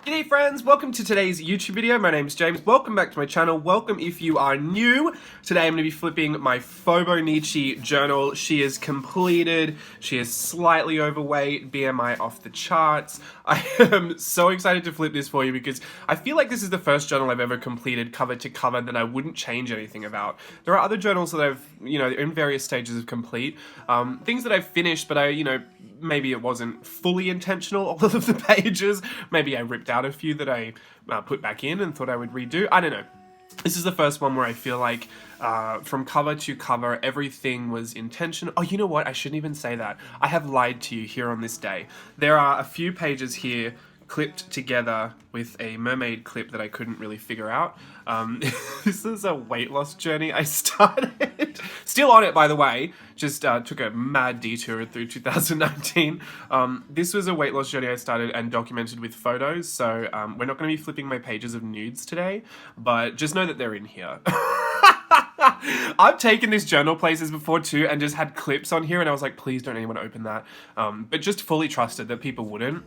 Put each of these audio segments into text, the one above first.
G'day friends, welcome to today's YouTube video. My name's James. Welcome back to my channel. Welcome if you are new. Today I'm going to be flipping my Fauxbonichi journal. She is completed. She is slightly overweight, BMI off the charts. I am so excited to flip this for you because I feel like this is the first journal I've ever completed cover to cover that I wouldn't change anything about. There are other journals that I've, in various stages of complete. Things that I've finished, but maybe it wasn't fully intentional, all of the pages. Maybe I ripped out a few that I put back in and thought I would redo. I don't know. This is the first one where I feel like from cover to cover, everything was intentional. Oh, you know what? I shouldn't even say that. I have lied to you here on this day. There are a few pages here clipped together with a mermaid clip that I couldn't really figure out. This is a weight loss journey I started. Still on it, by the way. Just took a mad detour through 2019. This was a weight loss journey I started and documented with photos, so we're not going to be flipping my pages of nudes today, but just know that they're in here. I've taken this journal places before too and just had clips on here and I was like, please don't anyone open that. But just fully trusted that people wouldn't.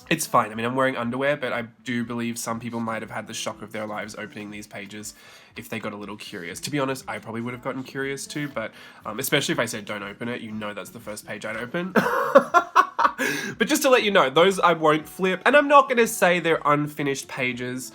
It's fine. I mean, I'm wearing underwear, but I do believe some people might have had the shock of their lives opening these pages if they got a little curious. To be honest, I probably would have gotten curious too, but especially if I said don't open it, that's the first page I'd open. But just to let you know, those I won't flip, and I'm not going to say they're unfinished pages.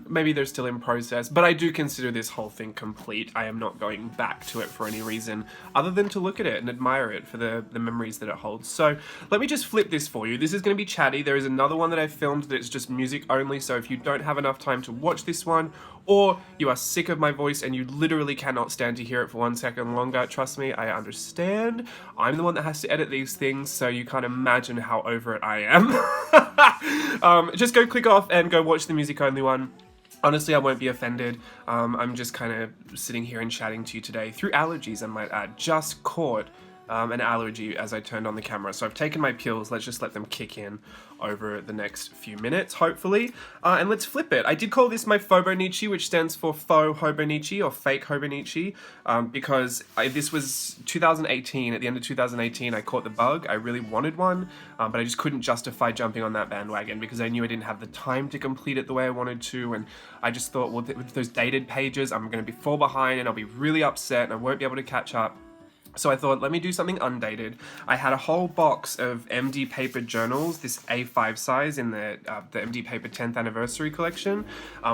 Maybe they're still in process, but I do consider this whole thing complete. I am not going back to it for any reason other than to look at it and admire it for the memories that it holds. So let me just flip this for you. This is going to be chatty. There is another one that I filmed that's just music only, so if you don't have enough time to watch this one, or you are sick of my voice and you literally cannot stand to hear it for 1 second longer, trust me, I understand. I'm the one that has to edit these things, so you can't imagine how over it I am. Just go click off and go watch the music only one. Honestly, I won't be offended. I'm just kind of sitting here and chatting to you today through allergies, I might add. Just caught an allergy as I turned on the camera. So I've taken my pills. Let's just let them kick in over the next few minutes, hopefully. And let's flip it. I did call this my Fauxbonichi, which stands for Fauxbonichi or Fake Hobonichi, because this was 2018. At the end of 2018, I caught the bug. I really wanted one, but I just couldn't justify jumping on that bandwagon because I knew I didn't have the time to complete it the way I wanted to. And I just thought, well, with those dated pages, I'm going to be fall behind and I'll be really upset and I won't be able to catch up. So I thought, let me do something undated. I had a whole box of MD Paper journals, this A5 size in the MD Paper 10th anniversary collection.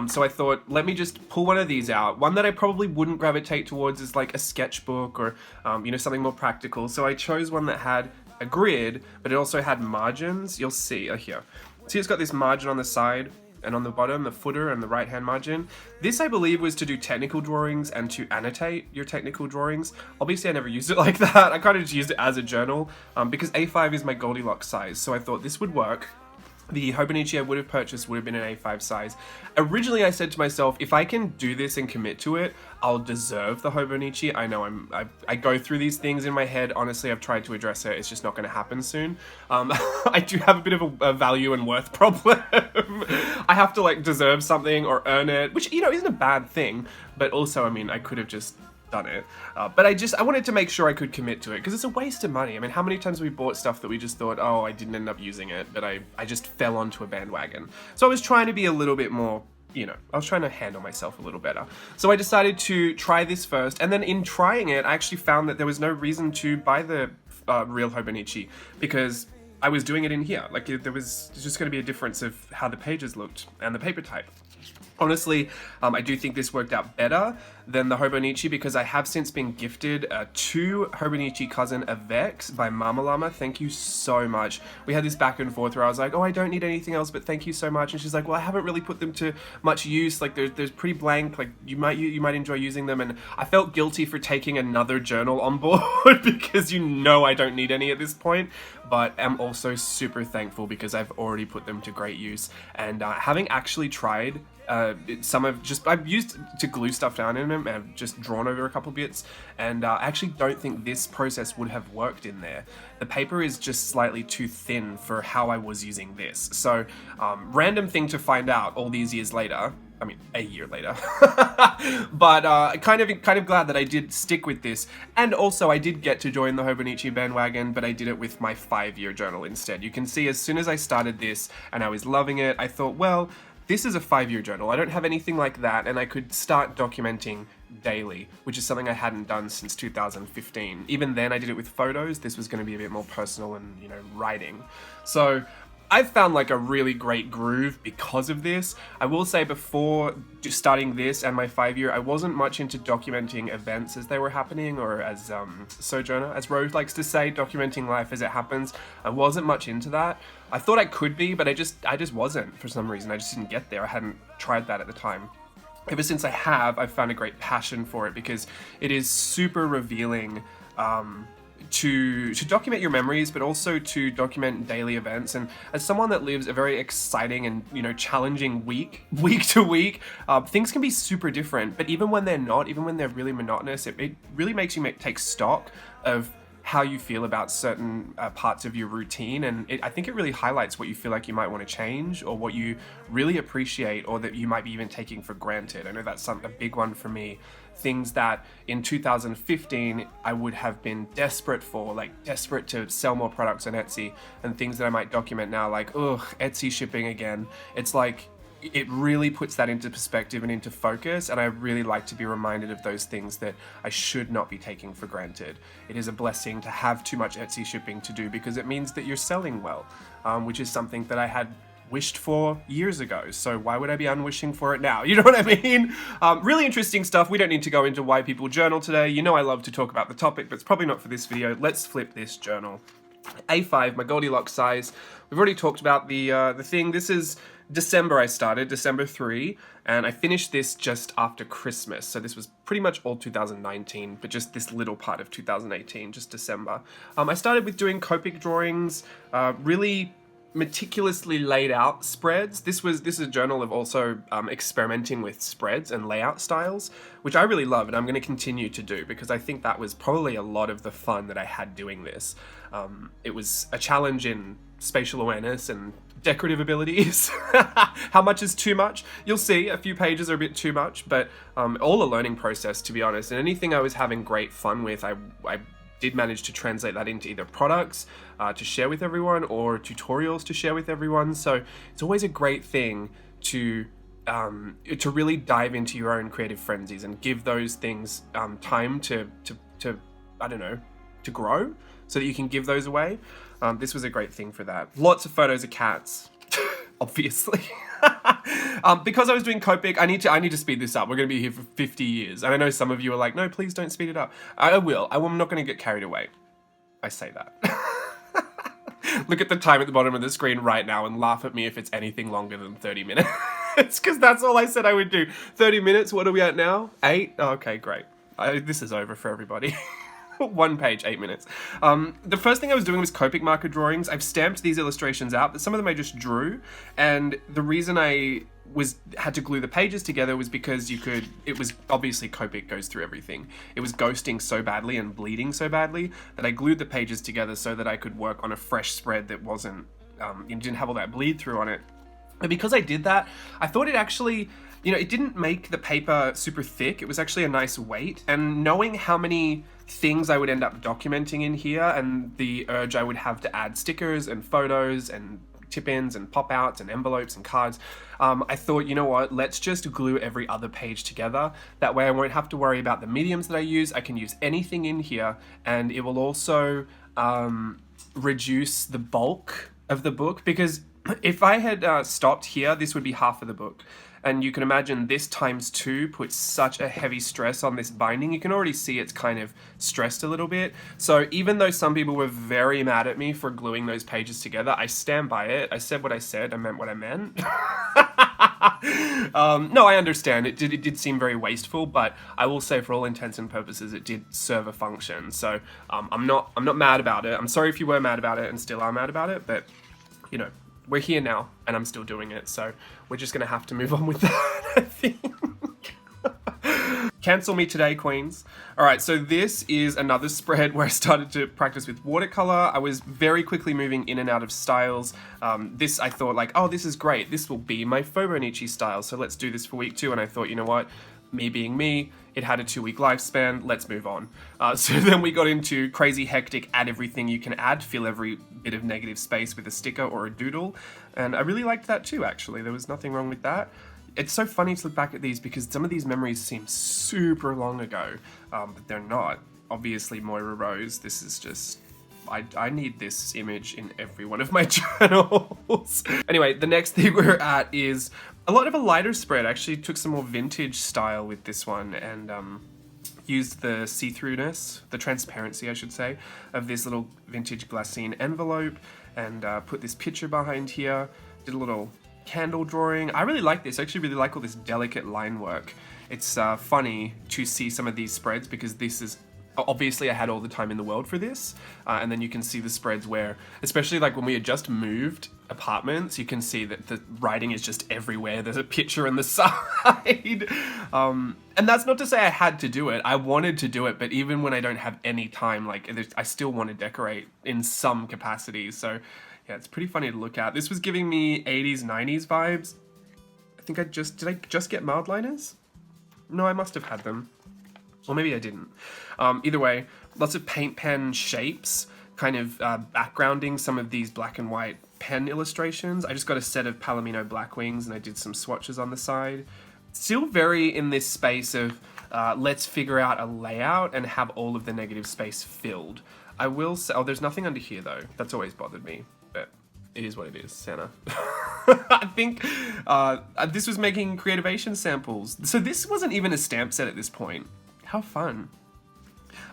So I thought, let me just pull one of these out. One that I probably wouldn't gravitate towards is like a sketchbook or, something more practical. So I chose one that had a grid, but it also had margins. You'll see here. See, it's got this margin on the side and on the bottom, the footer and the right-hand margin. This, I believe, was to do technical drawings and to annotate your technical drawings. Obviously, I never used it like that. I kind of just used it as a journal because A5 is my Goldilocks size, so I thought this would work. The Hobonichi I would have purchased would have been an A5 size. Originally, I said to myself, if I can do this and commit to it, I'll deserve the Hobonichi. I know I go through these things in my head. Honestly, I've tried to address it. It's just not going to happen soon. I do have a bit of a value and worth problem. I have to deserve something or earn it, which, isn't a bad thing. But also, I could have just done it. But I wanted to make sure I could commit to it because it's a waste of money. How many times have we bought stuff that we just thought, oh, I didn't end up using it, but I just fell onto a bandwagon. So I was trying to be a little bit more, I was trying to handle myself a little better. So I decided to try this first, and then in trying it, I actually found that there was no reason to buy the real Hobonichi because I was doing it in here. There's just going to be a difference of how the pages looked and the paper type. Honestly, I do think this worked out better than the Hobonichi because I have since been gifted two Hobonichi Cousin Avex by Mama Llama. Thank you so much. We had this back and forth where I was like, oh, I don't need anything else, but thank you so much. And she's like, well, I haven't really put them to much use. There's pretty blank. You might enjoy using them. And I felt guilty for taking another journal on board because I don't need any at this point. But I'm also super thankful because I've already put them to great use. And having actually tried I've used to glue stuff down in them and I've just drawn over a couple bits, and I actually don't think this process would have worked in there. The paper is just slightly too thin for how I was using this. So random thing to find out all these years later, I mean, a year later. But kind of glad that I did stick with this. And also, I did get to join the Fauxbonichi bandwagon, but I did it with my 5-year journal instead. You can see as soon as I started this and I was loving it, I thought, well, this is a 5-year journal. I don't have anything like that, and I could start documenting daily, which is something I hadn't done since 2015. Even then, I did it with photos. This was going to be a bit more personal and, you know, writing. So I've found like a really great groove because of this. I will say before starting this and my 5-year, I wasn't much into documenting events as they were happening, or as Sojourner, as Rose likes to say, documenting life as it happens. I wasn't much into that. I thought I could be, but I just wasn't for some reason. I just didn't get there. I hadn't tried that at the time. Ever since I have, I've found a great passion for it because it is super revealing to document your memories, but also to document daily events. And as someone that lives a very exciting and, you know, challenging week to week, things can be super different. But even when they're not, even when they're really monotonous, it really makes you take stock of how you feel about certain parts of your routine, and I think it really highlights what you feel like you might want to change, or what you really appreciate, or that you might be even taking for granted. I know that's a big one for me. Things that in 2015 I would have been desperate for, like desperate to sell more products on Etsy, and things that I might document now, like, ugh, Etsy shipping again. It's like, it really puts that into perspective and into focus, and I really like to be reminded of those things that I should not be taking for granted. It is a blessing to have too much Etsy shipping to do, because it means that you're selling well, which is something that I had wished for years ago. So why would I be unwishing for it now? You know what I mean? Really interesting stuff. We don't need to go into why people journal today. You know I love to talk about the topic, but it's probably not for this video. Let's flip this journal. A5, my Goldilocks size. We've already talked about the thing. This is December I started, December 3, and I finished this just after Christmas. So this was pretty much all 2019, but just this little part of 2018, just December. I started with doing Copic drawings, really meticulously laid out spreads. This is a journal of also experimenting with spreads and layout styles, which I really love, and I'm going to continue to do, because I think that was probably a lot of the fun that I had doing this. It was a challenge in spatial awareness and decorative abilities. How much is too much? You'll see a few pages are a bit too much, but all a learning process, to be honest. And anything I was having great fun with, I did manage to translate that into either products to share with everyone, or tutorials to share with everyone. So it's always a great thing to really dive into your own creative frenzies and give those things time to I don't know, to grow, so that you can give those away. This was a great thing for that. Lots of photos of cats, obviously. Because I was doing Copic, I need to speed this up. We're going to be here for 50 years. And I know some of you are like, no, please don't speed it up. I will. I'm not going to get carried away. I say that. Look at the time at the bottom of the screen right now and laugh at me if it's anything longer than 30 minutes. Because that's all I said I would do. 30 minutes, what are we at now? 8? Oh, okay, great. This is over for everybody. 1 page, 8 minutes. The first thing I was doing was Copic marker drawings. I've stamped these illustrations out, but some of them I just drew. And the reason I had to glue the pages together was because it was obviously Copic goes through everything. It was ghosting so badly and bleeding so badly that I glued the pages together so that I could work on a fresh spread that wasn't, didn't have all that bleed through on it. And because I did that, I thought it actually, it didn't make the paper super thick. It was actually a nice weight. And knowing how many things I would end up documenting in here, and the urge I would have to add stickers and photos and tip-ins and pop-outs and envelopes and cards, I thought, you know what, let's just glue every other page together. That way I won't have to worry about the mediums that I use. I can use anything in here, and it will also reduce the bulk of the book, because if I had stopped here, this would be half of the book. And you can imagine this times 2 puts such a heavy stress on this binding. You can already see it's kind of stressed a little bit. So even though some people were very mad at me for gluing those pages together, I stand by it. I said what I said. I meant what I meant. No, I understand. It did seem very wasteful, but I will say for all intents and purposes, it did serve a function. So I'm not mad about it. I'm sorry if you were mad about it and still are mad about it, but we're here now, and I'm still doing it, so we're just going to have to move on with that, I think. Cancel me today, queens. All right, so this is another spread where I started to practice with watercolor. I was very quickly moving in and out of styles. This, I thought like, oh, this is great. This will be my Fauxbonichi style. So let's do this for week 2. And I thought, you know what? Me being me, it had a 2-week lifespan. Let's move on. So then we got into crazy hectic, add everything you can add, fill every bit of negative space with a sticker or a doodle. And I really liked that too, actually. There was nothing wrong with that. It's so funny to look back at these because some of these memories seem super long ago, but they're not. Obviously, Moira Rose, this is just... I need this image in every one of my journals. Anyway, the next thing we're at is a lot of a lighter spread. I actually took some more vintage style with this one and used the see-throughness, the transparency, I should say, of this little vintage glassine envelope and put this picture behind here. Did a little candle drawing. I really like this. I actually really like all this delicate line work. It's funny to see some of these spreads because this is obviously I had all the time in the world for this, and then you can see the spreads where, especially like when we had just moved apartments, you can see that the writing is just everywhere. There's a picture on the side. And that's not to say I had to do it. I wanted to do it, but even when I don't have any time, like I still want to decorate in some capacity. So yeah, it's pretty funny to look at. This was giving me 80s, 90s vibes. I think did I just get mild liners? No, I must have had them. Or maybe I didn't. Either way, lots of paint pen shapes, kind of backgrounding some of these black and white pen illustrations. I just got a set of Palomino black wings and I did some swatches on the side. Still very in this space of let's figure out a layout and have all of the negative space filled. I will say, oh, there's nothing under here though. That's always bothered me, but it is what it is, Santa. I think this was making Creativation samples. So this wasn't even a stamp set at this point. How fun.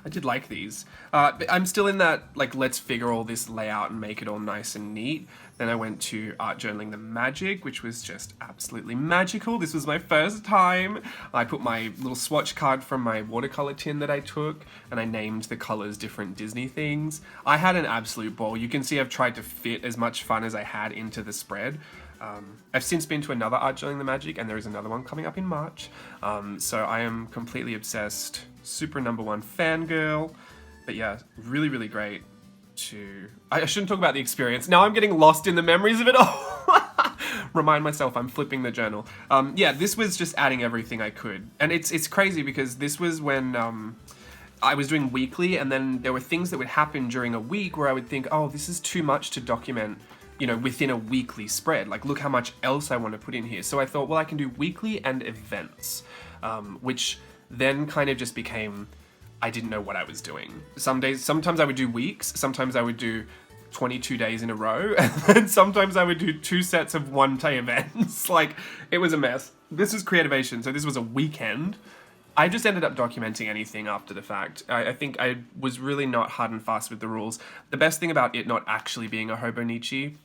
I did like these. But I'm still in that, like, let's figure all this layout and make it all nice and neat. Then I went to Art Journaling the Magic, which was just absolutely magical. This was my first time. I put my little swatch card from my watercolor tin that I took, and I named the colors different Disney things. I had an absolute ball. You can see I've tried to fit as much fun as I had into the spread. I've since been to another Art Journaling the Magic, and there is another one coming up in March. So I am completely obsessed, super #1 fangirl. But yeah, really, really great to... I shouldn't talk about the experience. Now I'm getting lost in the memories of it all. Remind myself I'm flipping the journal. Yeah, this was just adding everything I could. And it's crazy because this was when... I was doing weekly, and then there were things that would happen during a week where I would think, oh, this is too much to document, you know, within a weekly spread. Like, look how much else I want to put in here. So I thought, well, I can do weekly and events, which then kind of just became, I didn't know what I was doing. Sometimes I would do weeks, sometimes I would do 22 days in a row, and then sometimes I would do 2 sets of 1-day events. Like, it was a mess. This is Creativation, so this was a weekend. I just ended up documenting anything after the fact. I think I was really not hard and fast with the rules. The best thing about it not actually being a Fauxbonichi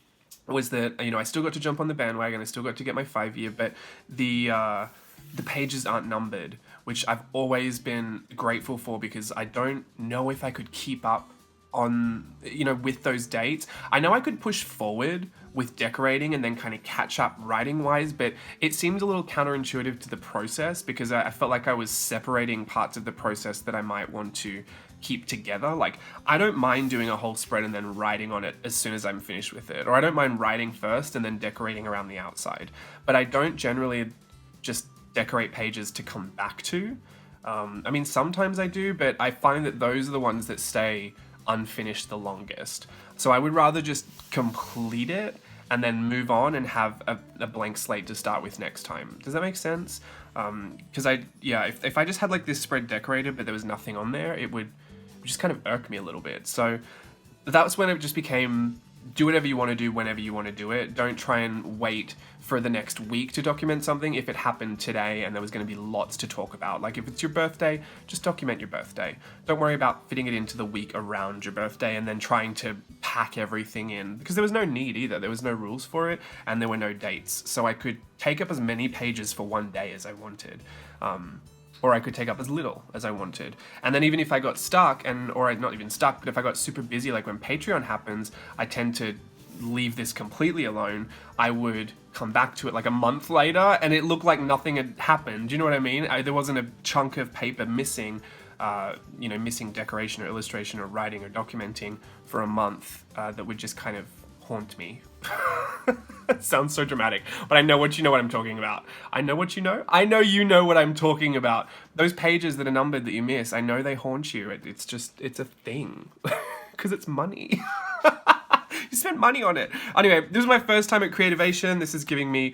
was that, you know, I still got to jump on the bandwagon, I still got to get my 5-year, but the pages aren't numbered, which I've always been grateful for because I don't know if I could keep up on, you know, with those dates. I know I could push forward with decorating and then kind of catch up writing wise, but it seemed a little counterintuitive to the process because I felt like I was separating parts of the process that I might want to keep together. Like, I don't mind doing a whole spread and then writing on it as soon as I'm finished with it, or I don't mind writing first and then decorating around the outside, but I don't generally just decorate pages to come back to. I mean, sometimes I do, but I find that those are the ones that stay unfinished the longest. So I would rather just complete it and then move on and have a blank slate to start with next time. Does that make sense? Because if I just had like this spread decorated but there was nothing on there, it would just kind of irk me a little bit. So that was when it just became, do whatever you want to do whenever you want to do it. Don't try and wait for the next week to document something if it happened today and there was going to be lots to talk about. Like, if it's your birthday, just document your birthday. Don't worry about fitting it into the week around your birthday and then trying to pack everything in, because there was no need either. There was no rules for it and there were no dates. So I could take up as many pages for one day as I wanted. Or I could take up as little as I wanted. And then even if I got stuck, or not even stuck, but if I got super busy, like when Patreon happens, I tend to leave this completely alone, I would come back to it like a month later and it looked like nothing had happened. Do you know what I mean? There wasn't a chunk of paper missing, missing decoration or illustration or writing or documenting for a month that would just kind of haunt me. It sounds so dramatic, but I know what I'm talking about. I know what you know. I know you know what I'm talking about. Those pages that are numbered that you miss, I know they haunt you. It's a thing. Because it's money. You spent money on it. Anyway, this is my first time at Creativation. This is giving me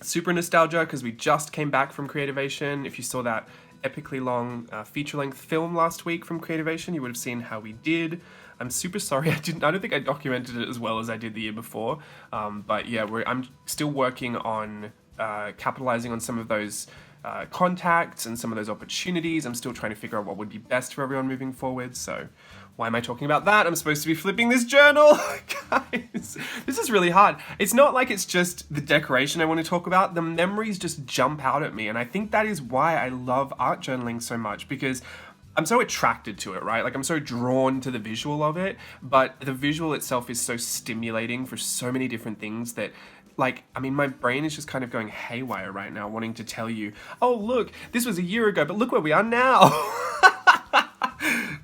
super nostalgia because we just came back from Creativation. If you saw that epically long feature-length film last week from Creativation, you would have seen how we did. I'm super sorry I don't think I documented it as well as I did the year before. But yeah, I'm still working on capitalizing on some of those contacts and some of those opportunities. I'm still trying to figure out what would be best for everyone moving forward. So why am I talking about that? I'm supposed to be flipping this journal. Guys, this is really hard. It's not like it's just the decoration I want to talk about. The memories just jump out at me. And I think that is why I love art journaling so much, because I'm so attracted to it, right? Like I'm so drawn to the visual of it, but the visual itself is so stimulating for so many different things that, like, I mean, my brain is just kind of going haywire right now, wanting to tell you, oh, look, this was a year ago, but look where we are now.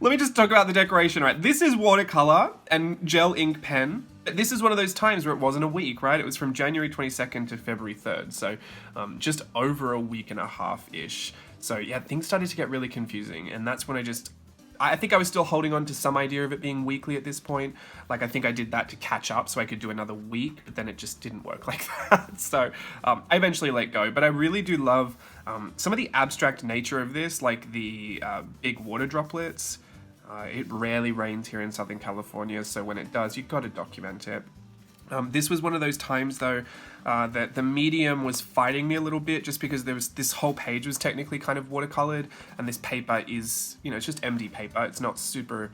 Let me just talk about the decoration, right? This is watercolor and gel ink pen. This is one of those times where it wasn't a week, right? It was from January 22nd to February 3rd. So just over a week and a half-ish. So yeah, things started to get really confusing. And that's when I think I was still holding on to some idea of it being weekly at this point. Like, I think I did that to catch up so I could do another week, but then it just didn't work like that. So I eventually let go, but I really do love some of the abstract nature of this, like the big water droplets. It rarely rains here in Southern California, so when it does, you've got to document it. This was one of those times, though, that the medium was fighting me a little bit, just because this whole page was technically kind of watercolored, and this paper is, it's just MD paper. It's not super,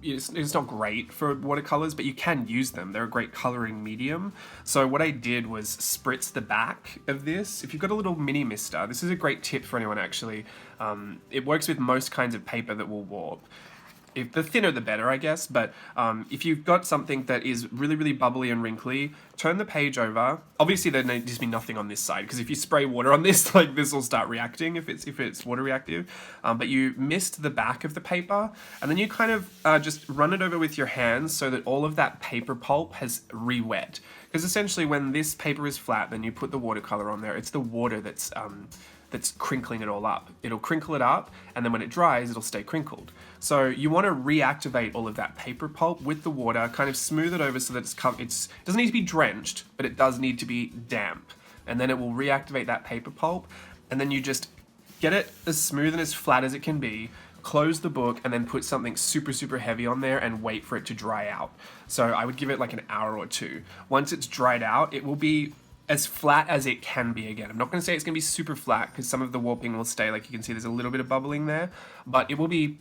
it's not great for watercolors, but you can use them. They're a great coloring medium. So what I did was spritz the back of this. If you've got a little mini mister, this is a great tip for anyone, actually. It works with most kinds of paper that will warp. If the thinner the better, I guess, but if you've got something that is really, really bubbly and wrinkly, turn the page over. Obviously, there needs to be nothing on this side, because if you spray water on this, like, this will start reacting if it's water reactive. But you mist the back of the paper, and then you kind of just run it over with your hands so that all of that paper pulp has re-wet. Because essentially, when this paper is flat, then you put the watercolor on there. It's the water that's crinkling it all up. It'll crinkle it up, and then when it dries, it'll stay crinkled. So you want to reactivate all of that paper pulp with the water, kind of smooth it over so that it doesn't need to be drenched, but it does need to be damp. And then it will reactivate that paper pulp, and then you just get it as smooth and as flat as it can be, close the book, and then put something super, super heavy on there and wait for it to dry out. So I would give it like an hour or two. Once it's dried out, it will be as flat as it can be again. I'm not going to say it's going to be super flat, because some of the warping will stay. Like you can see, there's a little bit of bubbling there, but it will be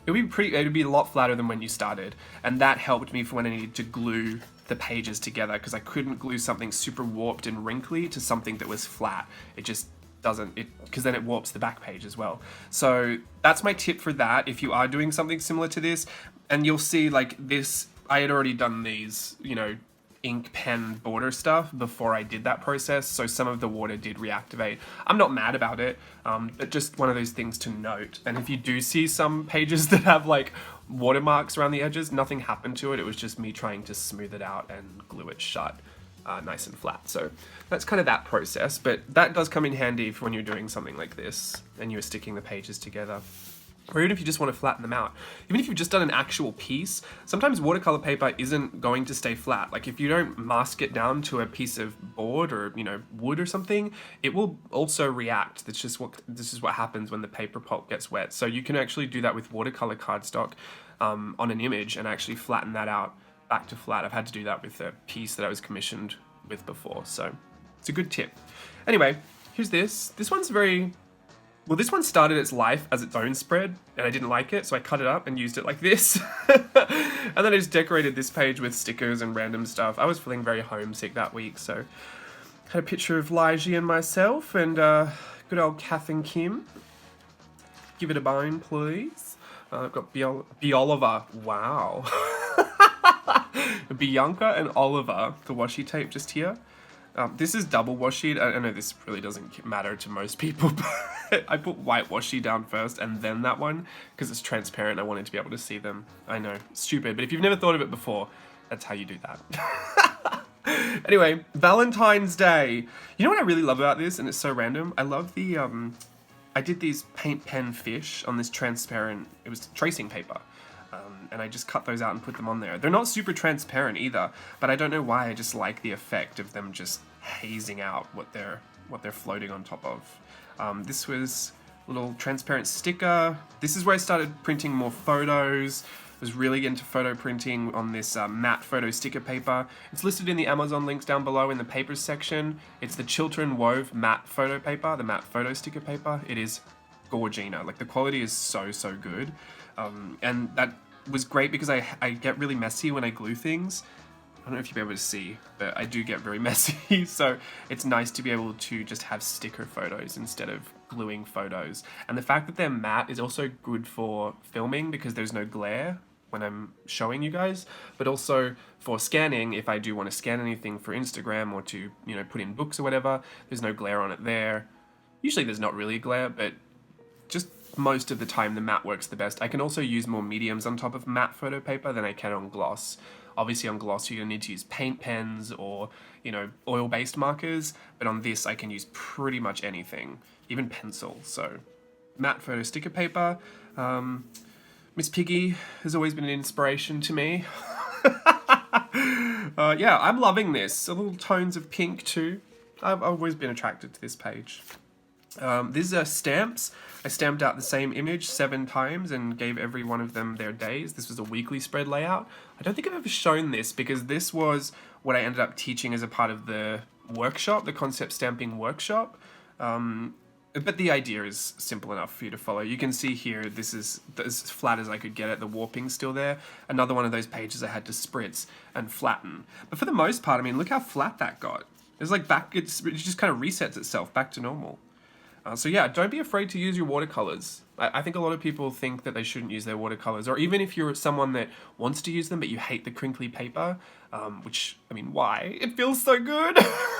it would be a lot flatter than when you started. And that helped me for when I needed to glue the pages together, because I couldn't glue something super warped and wrinkly to something that was flat. It just doesn't, because then it warps the back page as well. So that's my tip for that. If you are doing something similar to this, and you'll see, like, this, I had already done these, ink pen border stuff before I did that process, so some of the water did reactivate. I'm not mad about it, but just one of those things to note. And if you do see some pages that have like watermarks around the edges, nothing happened to it. It was just me trying to smooth it out and glue it shut nice and flat. So that's kind of that process, but that does come in handy for when you're doing something like this and you're sticking the pages together. Or even if you just want to flatten them out. Even if you've just done an actual piece, sometimes watercolor paper isn't going to stay flat. Like if you don't mask it down to a piece of board or, wood or something, it will also react. This is what happens when the paper pulp gets wet. So you can actually do that with watercolor cardstock on an image and actually flatten that out back to flat. I've had to do that with a piece that I was commissioned with before. So it's a good tip. Anyway, here's this. This one started its life as its own spread, and I didn't like it, so I cut it up and used it like this. And then I just decorated this page with stickers and random stuff. I was feeling very homesick that week, so I had a picture of Lige and myself, and good old Kath and Kim. Give it a bone, please. I've got Bioliver. Wow. Bianca and Oliver, the washi tape just here. This is double washi. I know this really doesn't matter to most people, but I put white washi down first and then that one because it's transparent. I wanted to be able to see them. I know, stupid, but if you've never thought of it before, that's how you do that. Anyway, Valentine's Day. You know what I really love about this, and it's so random? I love the, I did these paint pen fish on this transparent, it was tracing paper. And I just cut those out and put them on there. They're not super transparent either, but I don't know why, I just like the effect of them just hazing out what they're floating on top of. This was a little transparent sticker. This is where I started printing more photos. I was really into photo printing on this matte photo sticker paper. It's listed in the Amazon links down below in the papers section. It's the Chiltern Wove matte photo paper, the matte photo sticker paper. It is gorgina. Like, the quality is so good. And that was great because I get really messy when I glue things. I don't know if you'll be able to see, but I do get very messy. So it's nice to be able to just have sticker photos instead of gluing photos. And the fact that they're matte is also good for filming because there's no glare when I'm showing you guys, but also for scanning, if I do want to scan anything for Instagram or to, you know, put in books or whatever, there's no glare on it there. Usually there's not really glare, but just most of the time the matte works the best. I can also use more mediums on top of matte photo paper than I can on gloss. Obviously on gloss you're going to need to use paint pens or, you know, oil-based markers, but on this I can use pretty much anything, even pencil. So matte photo sticker paper. Miss Piggy has always been an inspiration to me. Yeah, I'm loving this. A little tones of pink too. I've always been attracted to this page. These are stamps. I stamped out the same image 7 times and gave every one of them their days. This was a weekly spread layout. I don't think I've ever shown this because this was what I ended up teaching as a part of the workshop, the concept stamping workshop. But the idea is simple enough for you to follow. You can see here, this is as flat as I could get it. The warping's still there. Another one of those pages I had to spritz and flatten. But for the most part, I mean, look how flat that got. It's like it just kind of resets itself back to normal. So yeah, don't be afraid to use your watercolors. I think a lot of people think that they shouldn't use their watercolors, or even if you're someone that wants to use them but you hate the crinkly paper, which, I mean, why? It feels so good!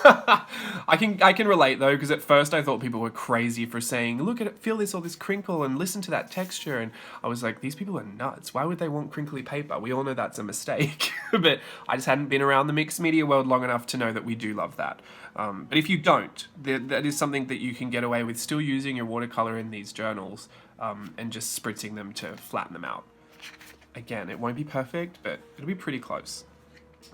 I can relate though, because at first I thought people were crazy for saying, look at it, feel this, all this crinkle, and listen to that texture, and I was like, these people are nuts. Why would they want crinkly paper? We all know that's a mistake, but I just hadn't been around the mixed media world long enough to know that we do love that. But if you don't, that is something that you can get away with still using your watercolor in these journals, and just spritzing them to flatten them out. Again, it won't be perfect, but it'll be pretty close.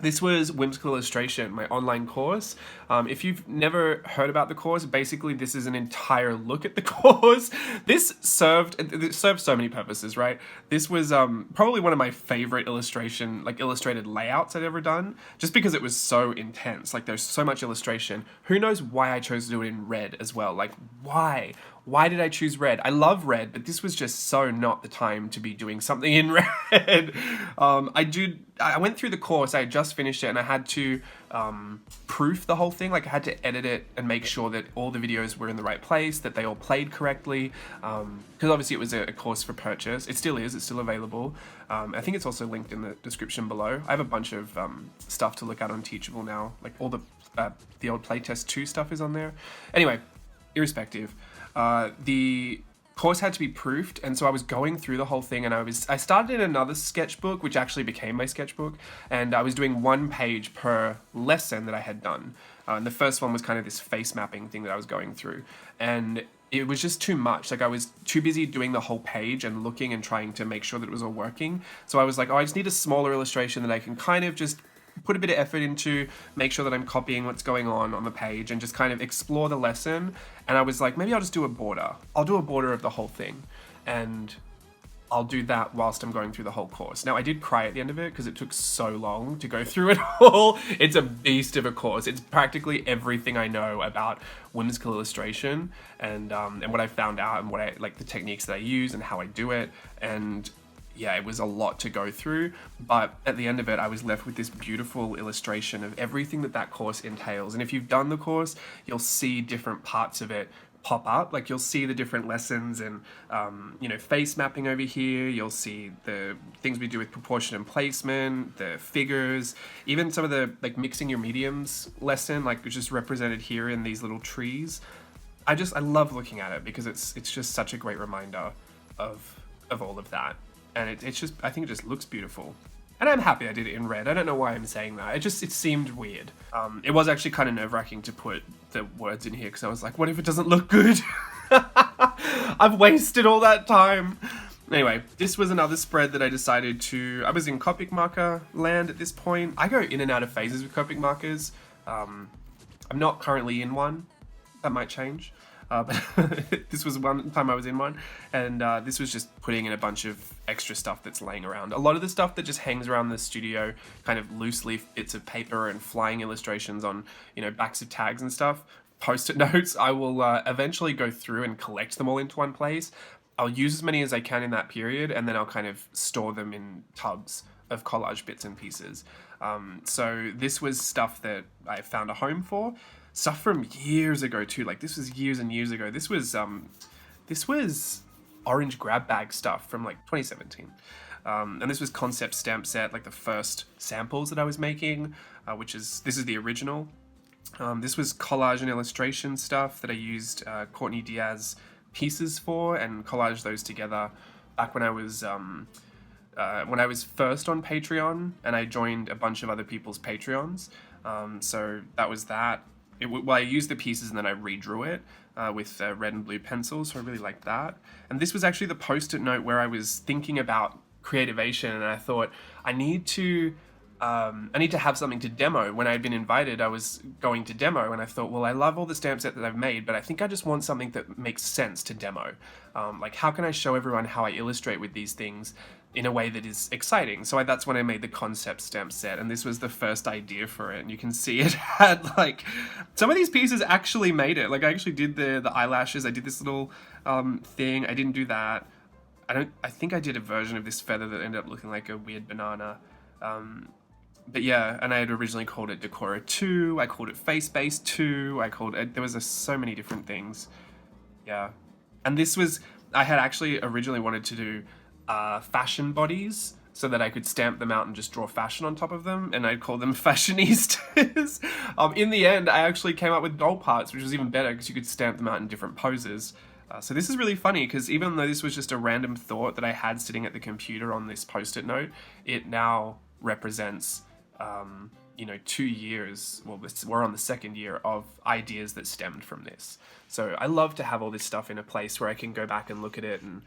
This was Whimsical Illustration, my online course. If you've never heard about the course, basically this is an entire look at the course. It served so many purposes, right? This was probably one of my favorite illustrated layouts I'd ever done, just because it was so intense. Like, there's so much illustration. Who knows why I chose to do it in red as well? Like, why? Why did I choose red? I love red, but this was just so not the time to be doing something in red. I went through the course, I had just finished it, and I had to proof the whole thing. Like, I had to edit it and make sure that all the videos were in the right place, that they all played correctly, because obviously it was a course for purchase. It still is, it's still available. I think it's also linked in the description below. I have a bunch of stuff to look at on Teachable now, like all the old playtest 2 stuff is on there. Anyway, irrespective. The course had to be proofed, and so I was going through the whole thing, and I started in another sketchbook, which actually became my sketchbook, and I was doing 1 page per lesson that I had done. And the first one was kind of this face mapping thing that I was going through, and it was just too much. Like, I was too busy doing the whole page and looking and trying to make sure that it was all working. So I was like, oh, I just need a smaller illustration that I can kind of just put a bit of effort into, make sure that I'm copying what's going on the page, and just kind of explore the lesson. And I was like, maybe I'll just do a border. I'll do a border of the whole thing, and I'll do that whilst I'm going through the whole course. Now, I did cry at the end of it because it took so long to go through it all. It's a beast of a course. It's practically everything I know about whimsical illustration, and what I found out, and what like the techniques that I use and how I do it. And yeah, it was a lot to go through, but at the end of it, I was left with this beautiful illustration of everything that course entails. And if you've done the course, you'll see different parts of it pop up. Like you'll see the different lessons and, you know, face mapping over here. You'll see the things we do with proportion and placement, the figures, even some of the like mixing your mediums lesson, like it's just represented here in these little trees. I love looking at it because it's just such a great reminder of all of that. And it's just, I think it just looks beautiful. And I'm happy I did it in red. I don't know why I'm saying that. It seemed weird. It was actually kind of nerve-wracking to put the words in here because I was like, what if it doesn't look good? I've wasted all that time. Anyway, this was another spread that I decided to... I was in Copic marker land at this point. I go in and out of phases with Copic markers. I'm not currently in one. That might change. But this was one time I was in one, and this was just putting in a bunch of extra stuff that's laying around. A lot of the stuff that just hangs around the studio, kind of loose leaf bits of paper and flying illustrations on, you know, backs of tags and stuff, post-it notes, I will eventually go through and collect them all into one place. I'll use as many as I can in that period, and then I'll kind of store them in tubs of collage bits and pieces. So this was stuff that I found a home for. Stuff from years ago too, like this was years and years ago. This was orange grab bag stuff from like 2017. And this was concept stamp set, like the first samples that I was making, this is the original. This was collage and illustration stuff that I used Courtney Diaz pieces for and collaged those together back when I was first on Patreon, and I joined a bunch of other people's Patreons. So that was that. I used the pieces and then I redrew it with red and blue pencils, so I really liked that. And this was actually the post-it note where I was thinking about creativation, and I thought I need to have something to demo. When I had been invited, I was going to demo, and I thought, well, I love all the stamp set that I've made, but I think I just want something that makes sense to demo. Like, how can I show everyone how I illustrate with these things in a way that is exciting? So that's when I made the concept stamp set, and this was the first idea for it. And you can see it had like, some of these pieces actually made it. Like I actually did the eyelashes. I did this little thing. I didn't do that. I think I did a version of this feather that ended up looking like a weird banana. But yeah, and I had originally called it Decora 2. I called it Face Base 2. There was so many different things. Yeah. And this was, I had actually originally wanted to do fashion bodies so that I could stamp them out and just draw fashion on top of them, and I'd call them fashionistas. In the end, I actually came up with doll parts, which was even better because you could stamp them out in different poses. So this is really funny because even though this was just a random thought that I had sitting at the computer on this post-it note, it now represents 2 years, well, we're on the second year of ideas that stemmed from this. So I love to have all this stuff in a place where I can go back and look at it and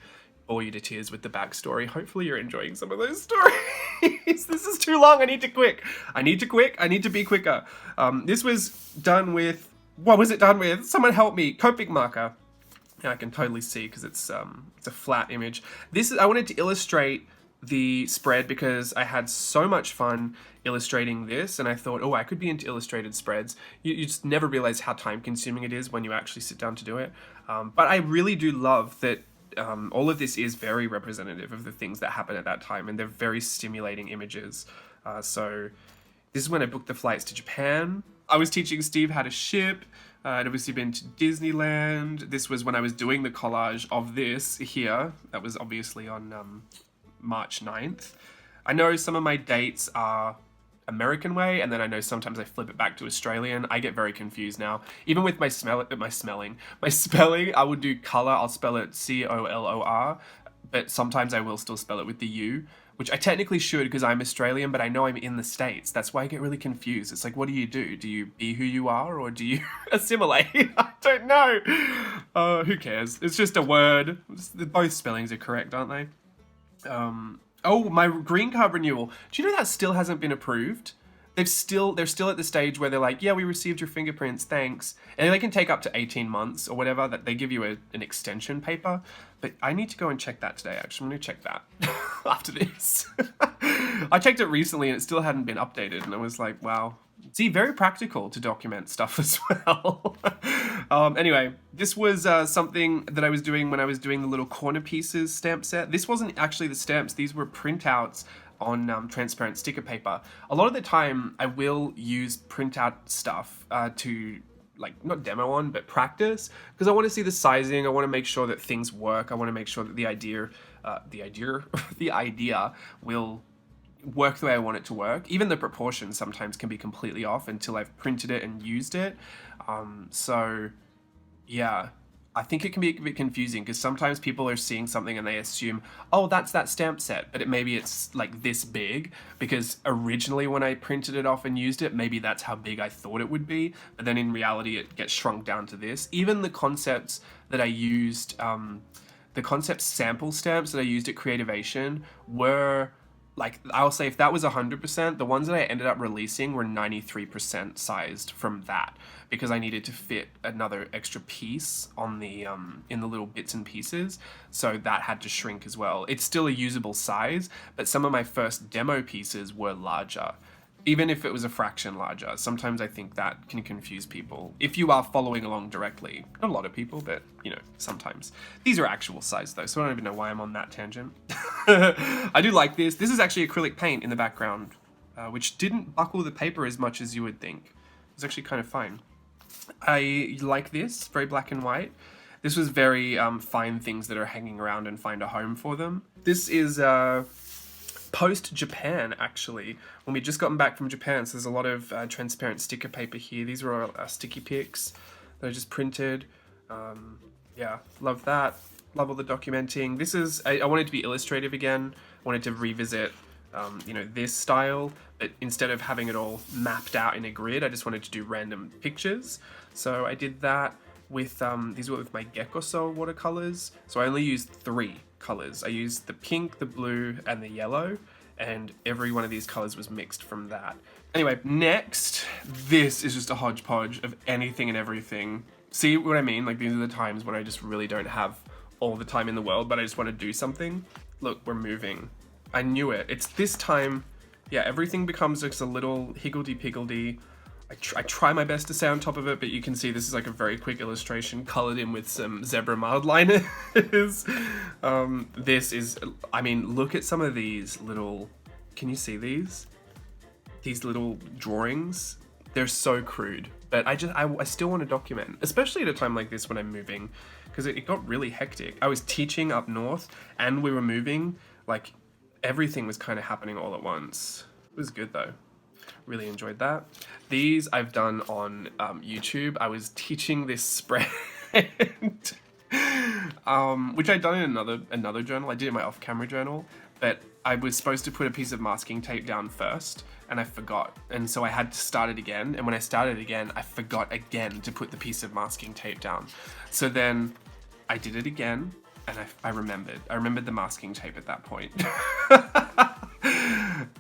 bore you to tears with the backstory. Hopefully you're enjoying some of those stories. This is too long. I need to be quicker. This was done with, what was it done with? Someone help me. Copic marker. Yeah, I can totally see because it's a flat image. I wanted to illustrate the spread because I had so much fun illustrating this, and I thought, oh, I could be into illustrated spreads. You just never realize how time consuming it is when you actually sit down to do it. But I really do love that all of this is very representative of the things that happen at that time, and they're very stimulating images. So this is when I booked the flights to Japan. I was teaching Steve how to ship. I'd obviously been to Disneyland. This was when I was doing the collage of this here. That was obviously on March 9th. I know some of my dates are American way, and then I know sometimes I flip it back to Australian. I get very confused now. Even with my spelling, I would do color, I'll spell it C-O-L-O-R, but sometimes I will still spell it with the U, which I technically should because I'm Australian, but I know I'm in the States. That's why I get really confused. It's like, what do? Do you be who you are, or do you assimilate? I don't know. Who cares? It's just a word. Both spellings are correct, aren't they? Oh, my green card renewal. Do you know that still hasn't been approved? They're still at the stage where they're like, yeah, we received your fingerprints, thanks. And they can take up to 18 months or whatever, that they give you an extension paper. But I need to go and check that today, actually. I'm going to check that after this. I checked it recently and it still hadn't been updated. And I was like, wow. See, very practical to document stuff as well. Anyway, this was something that I was doing when I was doing the little corner pieces stamp set. This wasn't actually the stamps. These were printouts on transparent sticker paper. A lot of the time, I will use printout stuff to like not demo on, but practice, because I want to see the sizing. I want to make sure that things work. I want to make sure that the idea the idea will work the way I want it to work. Even the proportions sometimes can be completely off until I've printed it and used it. So yeah, I think it can be a bit confusing because sometimes people are seeing something and they assume, oh, that's that stamp set, but maybe it's like this big, because originally when I printed it off and used it, maybe that's how big I thought it would be, but then in reality it gets shrunk down to this. Even the concepts that I used, the concept sample stamps that I used at Creativation were, like, I'll say if that was 100%, the ones that I ended up releasing were 93% sized from that, because I needed to fit another extra piece on the in the little bits and pieces, so that had to shrink as well. It's still a usable size, but some of my first demo pieces were larger. Even if it was a fraction larger, sometimes I think that can confuse people if you are following along directly. Not a lot of people, but you know, sometimes. These are actual size though, so I don't even know why I'm on that tangent. I do like this. This is actually acrylic paint in the background, which didn't buckle the paper as much as you would think. It's actually kind of fine. I like this, very black and white. This was very find things that are hanging around and find a home for them. This is post-Japan, actually, when we'd just gotten back from Japan, so there's a lot of transparent sticker paper here. These were all sticky pics that I just printed. Yeah, love that. Love all the documenting. This is, I wanted to be illustrative again. I wanted to revisit, you know, this style, but instead of having it all mapped out in a grid, I just wanted to do random pictures. So I did that with, these were with my Gecko watercolors. So I only used 3 colors. I used the pink, the blue, and the yellow, and every one of these colors was mixed from that. Anyway, next, this is just a hodgepodge of anything and everything. See what I mean? Like, these are the times when I just really don't have all the time in the world, but I just want to do something. Look, we're moving. I knew it. It's this time, yeah, everything becomes just a little higgledy-piggledy. I try my best to stay on top of it, but you can see this is like a very quick illustration colored in with some zebra mild liners. This is, I mean, look at some of these little, can you see these? These little drawings, they're so crude, but I still want to document, especially at a time like this when I'm moving, because it got really hectic. I was teaching up north and we were moving, like everything was kind of happening all at once. It was good though. Really enjoyed that. These I've done on YouTube. I was teaching this spread, which I'd done in another journal. I did it in my off-camera journal, but I was supposed to put a piece of masking tape down first, and I forgot. And so I had to start it again. And when I started again, I forgot again to put the piece of masking tape down. So then I did it again, and I remembered. I remembered the masking tape at that point.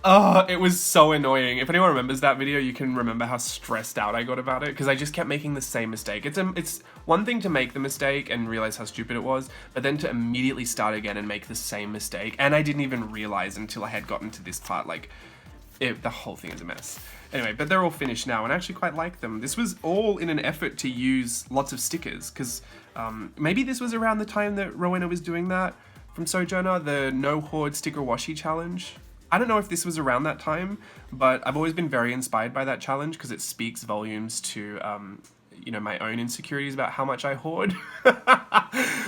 Oh, it was so annoying. If anyone remembers that video, you can remember how stressed out I got about it, because I just kept making the same mistake. It's one thing to make the mistake and realize how stupid it was, but then to immediately start again and make the same mistake, and I didn't even realize until I had gotten to this part, like, the whole thing is a mess. Anyway, but they're all finished now, and I actually quite like them. This was all in an effort to use lots of stickers, because maybe this was around the time that Rowena was doing that from Sojourner, the No Hoard Sticker Washi Challenge. I don't know if this was around that time, but I've always been very inspired by that challenge because it speaks volumes to, you know, my own insecurities about how much I hoard.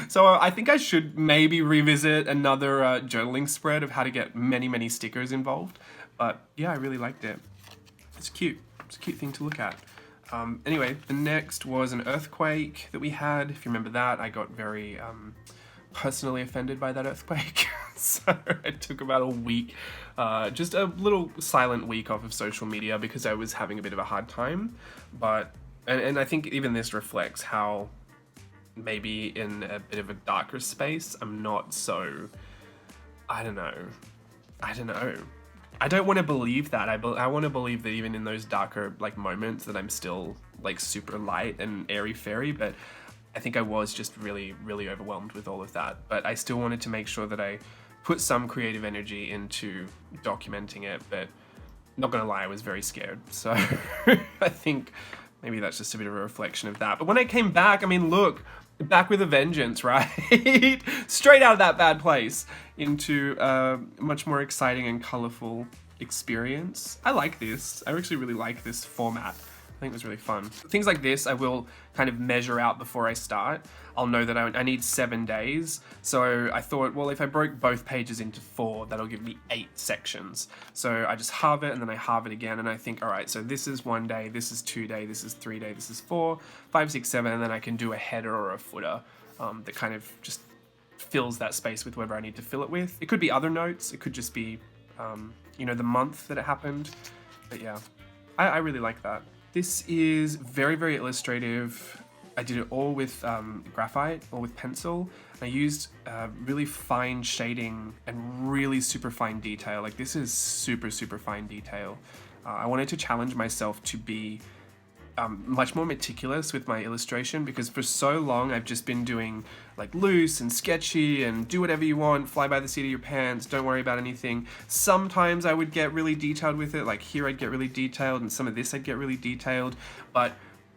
So I think I should maybe revisit another journaling spread of how to get many, many stickers involved. But yeah, I really liked it. It's cute. It's a cute thing to look at. Anyway, the next was an earthquake that we had. If you remember that, I got very personally offended by that earthquake. So it took about a week, just a little silent week off of social media because I was having a bit of a hard time. But, and I think even this reflects how maybe in a bit of a darker space, I'm not so, I don't know. I don't want to believe that. I want to believe that even in those darker like moments that I'm still like super light and airy-fairy, but I think I was just really, really overwhelmed with all of that. But I still wanted to make sure that I put some creative energy into documenting it, but not gonna lie, I was very scared. So I think maybe that's just a bit of a reflection of that. But when I came back, I mean, look, back with a vengeance, right? Straight out of that bad place into a much more exciting and colorful experience. I like this. I actually really like this format I think it was really fun. Things like this I will kind of measure out before I start. I'll know that I need 7 days. So I thought, well, if I broke both pages into 4, that'll give me 8 sections. So I just halve it and then I halve it again. And I think, all right, so this is 1 day, this is 2 day, this is 3 day, this is 4, 5, 6, 7. And then I can do a header or a footer that kind of just fills that space with whatever I need to fill it with. It could be other notes. It could just be, you know, the month that it happened. But yeah, I really like that. This is very, very illustrative. I did it all with graphite or with pencil. I used really fine shading and really super fine detail. Like this is super, super fine detail. I wanted to challenge myself to be much more meticulous with my illustration, because for so long I've just been doing like loose and sketchy and do whatever you want, fly by the seat of your pants, don't worry about anything. Sometimes I would get really detailed with it, like here I'd get really detailed and some of this I'd get really detailed, but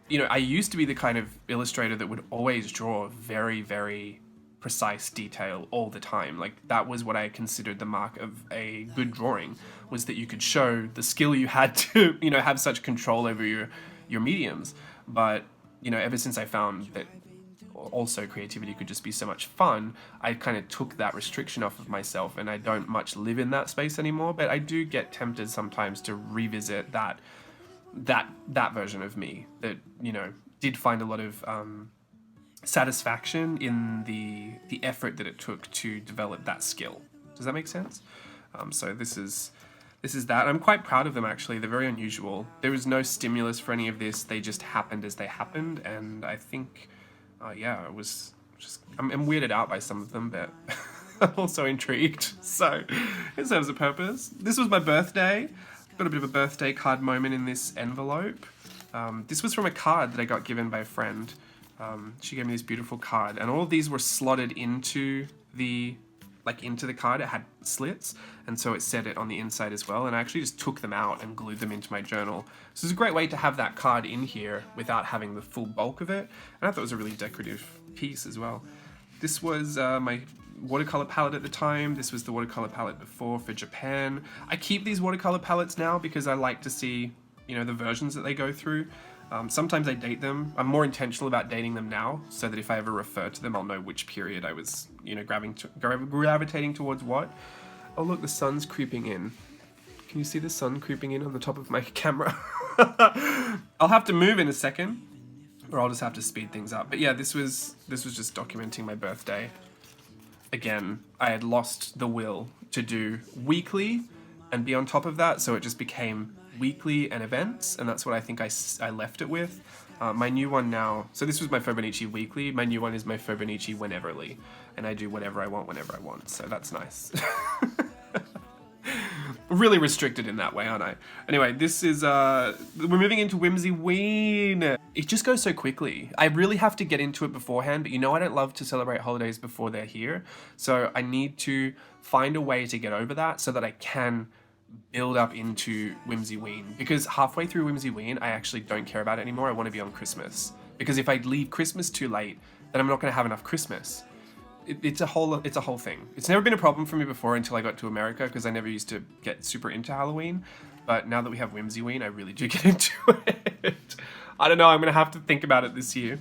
you know, I used to be the kind of illustrator that would always draw very, very precise detail all the time. Like that was what I considered the mark of a good drawing, was that you could show the skill you had to, you know, have such control over your mediums. But you know, ever since I found that also creativity could just be so much fun, I kind of took that restriction off of myself, and I don't much live in that space anymore. But I do get tempted sometimes to revisit that version of me that, you know, did find a lot of satisfaction in the effort that it took to develop that skill. Does that make sense? So this is that. I'm quite proud of them, actually. They're very unusual. There was no stimulus for any of this. They just happened as they happened. And I think, yeah, it was just, I'm weirded out by some of them, but I'm also intrigued. So it serves a purpose. This was my birthday. Got a bit of a birthday card moment in this envelope. This was from a card that I got given by a friend. She gave me this beautiful card, and all of these were slotted into the card. It had slits, and so it said it on the inside as well, and I actually just took them out and glued them into my journal. So it's a great way to have that card in here without having the full bulk of it, and I thought it was a really decorative piece as well. This was my watercolor palette at the time. This was the watercolor palette before for Japan. I keep these watercolor palettes now because I like to see, you know, the versions that they go through. Sometimes I date them. I'm more intentional about dating them now, so that if I ever refer to them, I'll know which period I was, you know, gravitating towards what. Oh look, the sun's creeping in. Can you see the sun creeping in on the top of my camera? I'll have to move in a second, or I'll just have to speed things up. But yeah, this was just documenting my birthday. Again, I had lost the will to do weekly and be on top of that, so it just became weekly and events, and that's what I think I left it with. My new one now, so this was my Fauxbonichi weekly, my new one is my Fauxbonichi wheneverly, and I do whatever I want whenever I want, so that's nice. Really restricted in that way, aren't I? Anyway, this is, we're moving into Whimsy Ween. It just goes so quickly. I really have to get into it beforehand, but you know I don't love to celebrate holidays before they're here, so I need to find a way to get over that so that I can build up into Whimsy Ween, because halfway through Whimsy Ween I actually don't care about it anymore. I want to be on Christmas, because if I leave Christmas too late, then I'm not going to have enough Christmas. It's a whole thing. It's never been a problem for me before until I got to America, because I never used to get super into Halloween, but now that we have Whimsy Ween, I really do get into it. I don't know, I'm going to have to think about it this year.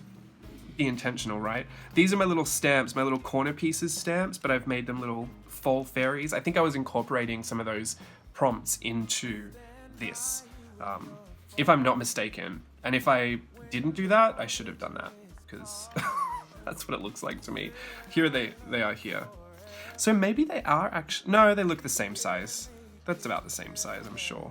Be intentional, right? These are my little stamps, my little corner pieces stamps, but I've made them little fall fairies. I think I was incorporating some of those prompts into this, if I'm not mistaken. And if I didn't do that, I should have done that, because that's what it looks like to me. Here they are here. So maybe they are actually, no, they look the same size. That's about the same size, I'm sure.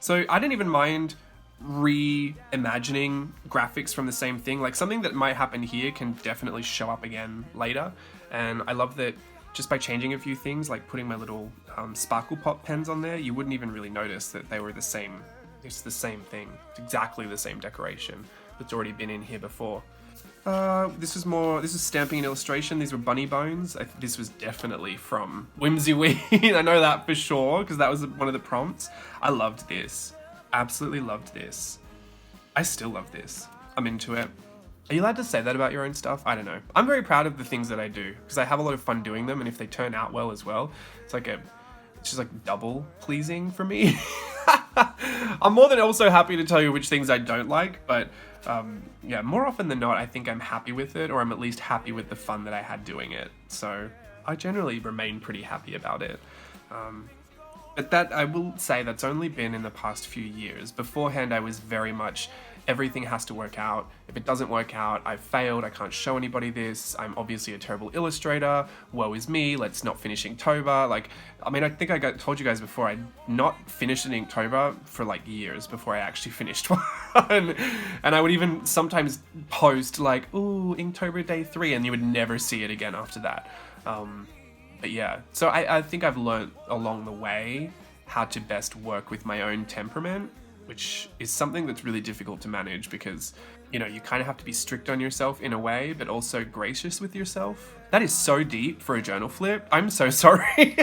So I didn't even mind reimagining graphics from the same thing. Like something that might happen here can definitely show up again later. And I love that just by changing a few things, like putting my little sparkle pop pens on there, you wouldn't even really notice that they were the same. It's the same thing. It's exactly the same decoration that's already been in here before. This is stamping and illustration. These were bunny bones. This was definitely from Whimsy Ween. I know that for sure, because that was one of the prompts. I loved this. Absolutely loved this. I still love this. I'm into it. Are you allowed to say that about your own stuff? I don't know. I'm very proud of the things that I do, because I have a lot of fun doing them, and if they turn out well as well, it's just like double pleasing for me. I'm more than also happy to tell you which things I don't like, but yeah, more often than not, I think I'm happy with it, or I'm at least happy with the fun that I had doing it. So I generally remain pretty happy about it. But that, I will say, that's only been in the past few years. Beforehand, I was very much, everything has to work out. If it doesn't work out, I've failed, I can't show anybody this, I'm obviously a terrible illustrator, woe is me, let's not finish Inktober. Like, I mean, I think I told you guys before, I'd not finished an Inktober for like years before I actually finished one. And I would even sometimes post like, ooh, Inktober day 3, and you would never see it again after that. But yeah, so I think I've learned along the way how to best work with my own temperament, which is something that's really difficult to manage because, you know, you kind of have to be strict on yourself in a way, but also gracious with yourself. That is so deep for a journal flip. I'm so sorry.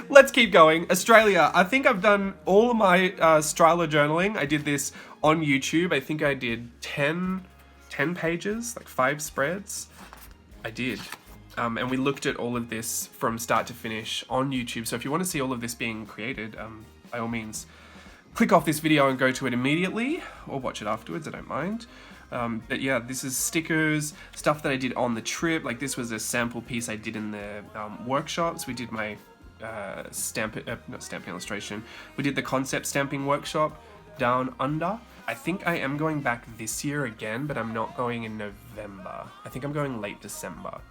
Let's keep going. Australia. I think I've done all of my Styler journaling. I did this on YouTube. I think I did 10 pages, like 5 spreads. I did. And we looked at all of this from start to finish on YouTube. So if you want to see all of this being created, by all means, click off this video and go to it immediately, or watch it afterwards, I don't mind. But yeah, this is stickers, stuff that I did on the trip. Like this was a sample piece I did in the workshops. We did my not stamping illustration. We did the concept stamping workshop down under. I think I am going back this year again, but I'm not going in November. I think I'm going late December.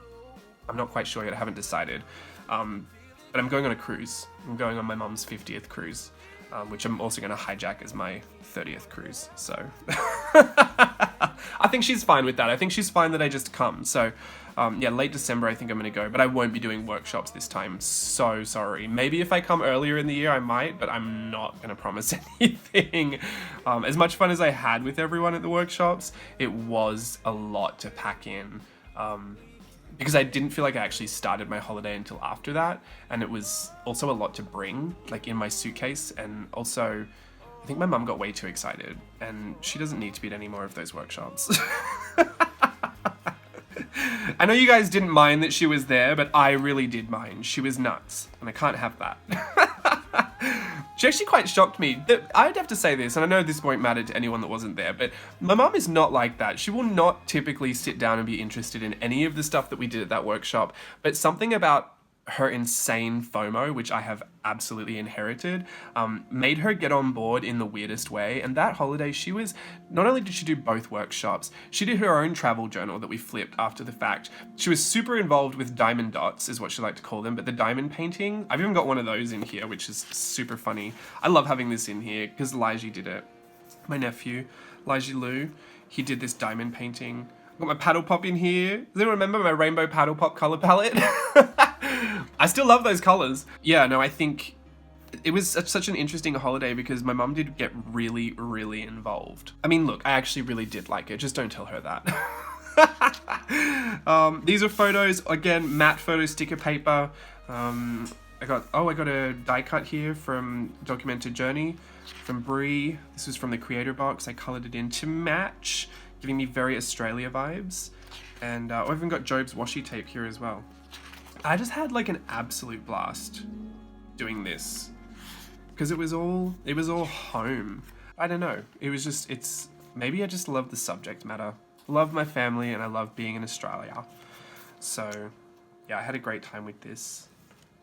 I'm not quite sure yet, I haven't decided. But I'm going on a cruise. I'm going on my mum's 50th cruise, which I'm also going to hijack as my 30th cruise. So I think she's fine with that. I think she's fine that I just come. So yeah, late December I think I'm going to go, but I won't be doing workshops this time. So sorry. Maybe if I come earlier in the year I might, but I'm not going to promise anything. As much fun as I had with everyone at the workshops, it was a lot to pack in. Because I didn't feel like I actually started my holiday until after that, and it was also a lot to bring, like in my suitcase, and also I think my mum got way too excited, and she doesn't need to be at any more of those workshops. I know you guys didn't mind that she was there, but I really did mind. She was nuts, and I can't have that. She actually quite shocked me. I'd have to say this, and I know this won't matter to anyone that wasn't there, but my mum is not like that. She will not typically sit down and be interested in any of the stuff that we did at that workshop, but something about her insane FOMO, which I have absolutely inherited, made her get on board in the weirdest way. And that holiday, not only did she do both workshops, she did her own travel journal that we flipped after the fact. She was super involved with diamond dots, is what she liked to call them, but the diamond painting, I've even got one of those in here, which is super funny. I love having this in here because Lige did it. My nephew, Lige Lou, he did this diamond painting. I've got my paddle pop in here. Does anyone remember my rainbow paddle pop color palette? I still love those colors. Yeah, no, I think it was such an interesting holiday because my mum did get really, really involved. I mean, look, I actually really did like it. Just don't tell her that. These are photos, again, matte photo sticker paper. I got a die cut here from Documented Journey from Brie. This was from the creator box. I colored it in to match, giving me very Australia vibes. And I've even got Job's washi tape here as well. I just had like an absolute blast doing this because it was all home. I don't know. It was just, maybe I just love the subject matter. Love my family and I love being in Australia. So yeah, I had a great time with this.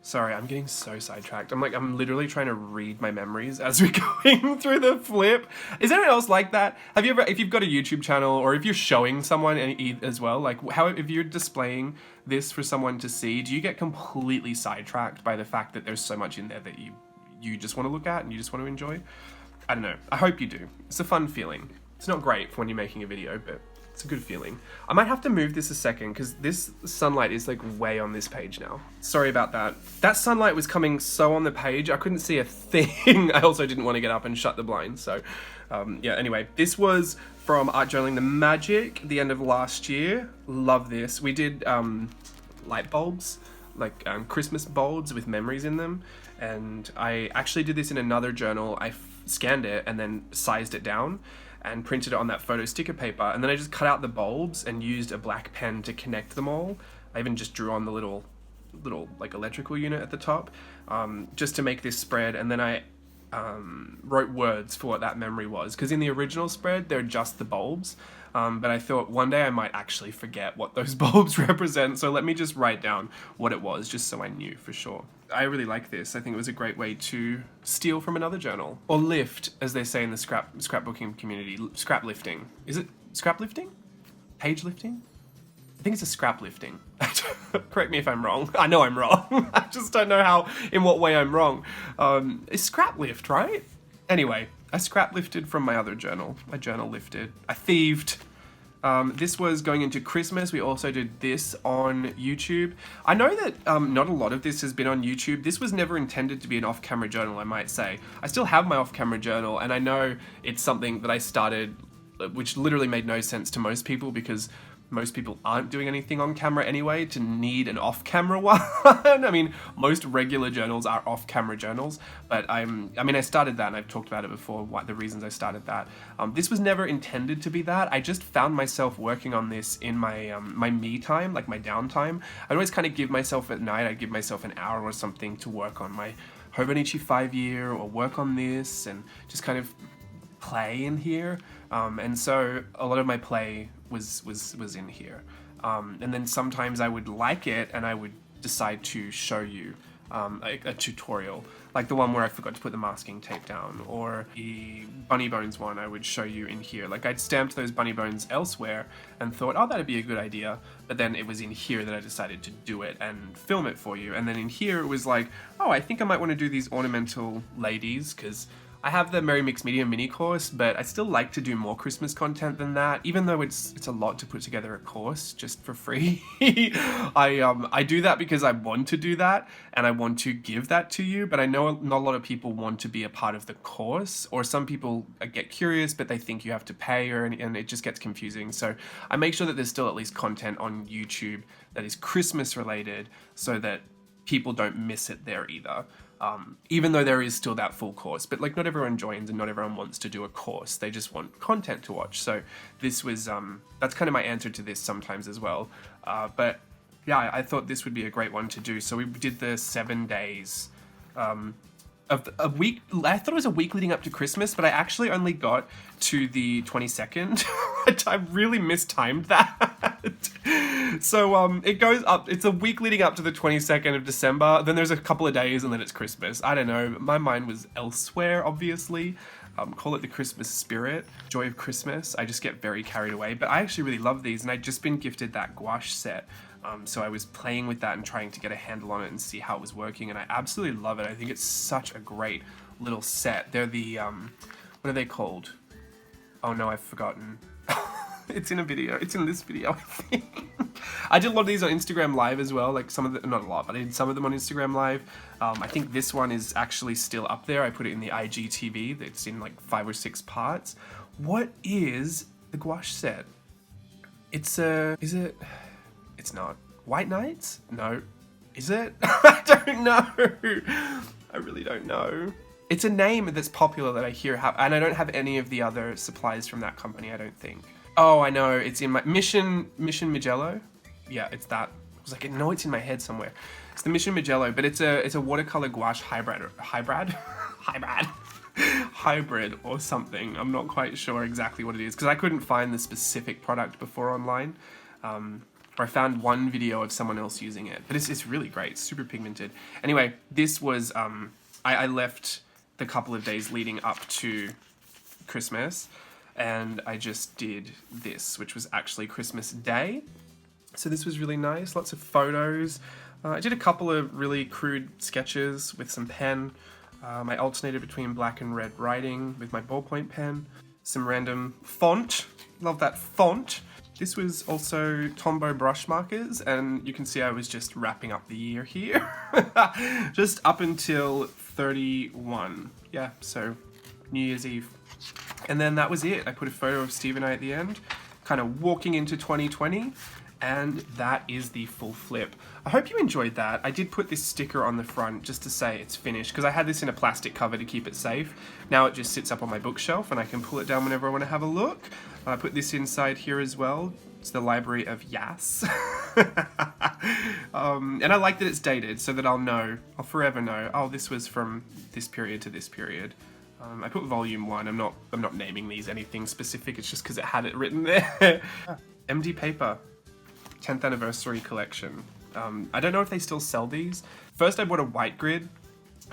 Sorry, I'm getting so sidetracked. I'm literally trying to read my memories as we're going through the flip. Is anyone else like that? Have you ever, if you've got a YouTube channel or if you're showing someone as well, like if you're displaying this for someone to see, do you get completely sidetracked by the fact that there's so much in there that you just want to look at and you just want to enjoy? I don't know. I hope you do. It's a fun feeling. It's not great for when you're making a video, but it's a good feeling. I might have to move this a second because this sunlight is like way on this page now. Sorry about that. That sunlight was coming so on the page, I couldn't see a thing. I also didn't want to get up and shut the blinds. So yeah, anyway, this was from Art Journaling the Magic, the end of last year. Love this. We did light bulbs, like Christmas bulbs with memories in them. And I actually did this in another journal. I scanned it and then sized it down and printed it on that photo sticker paper, and then I just cut out the bulbs and used a black pen to connect them all. I even just drew on the little like electrical unit at the top, just to make this spread, and then I wrote words for what that memory was, because in the original spread they're just the bulbs, but I thought one day I might actually forget what those bulbs represent, so let me just write down what it was just so I knew for sure. I really like this. I think it was a great way to steal from another journal, or lift, as they say in the scrapbooking community. Scrap lifting. Is it scrap lifting? Page lifting? I think it's a scrap lifting. Correct me if I'm wrong. I know I'm wrong. I just don't know in what way I'm wrong. It's scrap lift, right? Anyway, I scrap lifted from my other journal. My journal lifted. I thieved. This was going into Christmas. We also did this on YouTube. I know that not a lot of this has been on YouTube. This was never intended to be an off-camera journal, I might say. I still have my off-camera journal, and I know it's something that I started, which literally made no sense to most people, because most people aren't doing anything on camera anyway to need an off-camera one. I mean, most regular journals are off-camera journals, but I started that, and I've talked about it before, the reasons I started that. This was never intended to be that. I just found myself working on this in my my me time, like my downtime. I'd always kind of give myself at night, I'd give myself an hour or something to work on my Fauxbonichi 5-year, or work on this, and just kind of play in here. And so a lot of my play was in here. And then sometimes I would like it and I would decide to show you a tutorial, like the one where I forgot to put the masking tape down, or the bunny bones one I would show you in here. Like, I'd stamped those bunny bones elsewhere and thought, oh, that'd be a good idea, but then it was in here that I decided to do it and film it for you. And then in here it was like, oh, I think I might want to do these ornamental ladies, because I have the Merry Mixed Media mini course, but I still like to do more Christmas content than that, even though it's a lot to put together a course just for free. I do that because I want to do that, and I want to give that to you, but I know not a lot of people want to be a part of the course, or some people get curious, but they think you have to pay, and it just gets confusing. So I make sure that there's still at least content on YouTube that is Christmas related, so that people don't miss it there either. Even though there is still that full course, but like, not everyone joins and not everyone wants to do a course. They just want content to watch. So this was, that's kind of my answer to this sometimes as well. But yeah, I thought this would be a great one to do. So we did the 7 days, of a week. I thought it was a week leading up to Christmas, but I actually only got to the 22nd. I really mistimed that. So it goes up, it's a week leading up to the 22nd of December, then there's a couple of days, and then it's Christmas. I don't know, my mind was elsewhere, obviously. Call it the Christmas spirit, joy of Christmas. I just get very carried away, but I actually really love these, and I'd just been gifted that gouache set. So I was playing with that and trying to get a handle on it and see how it was working, and I absolutely love it. I think it's such a great little set. They're the, what are they called? Oh no, I've forgotten. It's in a video. It's in this video, I think. I did a lot of these on Instagram Live as well, like some of the, not a lot, but I did some of them on Instagram Live. I think this one is actually still up there. I put it in the IGTV. It's in like 5 or 6 parts. What is the gouache set? It's is it? It's not. White Knights? No. Is it? I don't know. I really don't know. It's a name that's popular that I hear, and I don't have any of the other supplies from that company, I don't think. Oh, I know. It's in my Mission Magello. Yeah, it's that. I was like, no, it's in my head somewhere. It's the Mission Magello, but it's a watercolor gouache hybrid or something. I'm not quite sure exactly what it is, because I couldn't find the specific product before online. Or I found one video of someone else using it, but it's really great. It's super pigmented. Anyway, this was I left the couple of days leading up to Christmas, and I just did this, which was actually Christmas Day. So this was really nice, lots of photos. I did a couple of really crude sketches with some pen. I alternated between black and red writing with my ballpoint pen. Some random font, love that font. This was also Tombow brush markers, and you can see I was just wrapping up the year here. Just up until 31. Yeah, so New Year's Eve. And then that was it. I put a photo of Steve and I at the end, kind of walking into 2020, and that is the full flip. I hope you enjoyed that. I did put this sticker on the front just to say it's finished, because I had this in a plastic cover to keep it safe. Now it just sits up on my bookshelf and I can pull it down whenever I want to have a look. I put this inside here as well. It's the Library of Yas. And I like that it's dated so that I'll forever know, oh, this was from this period to this period. I put volume 1. I'm not naming these anything specific. It's just because it had it written there. MD paper, 10th anniversary collection. I don't know if they still sell these. First I bought a white grid,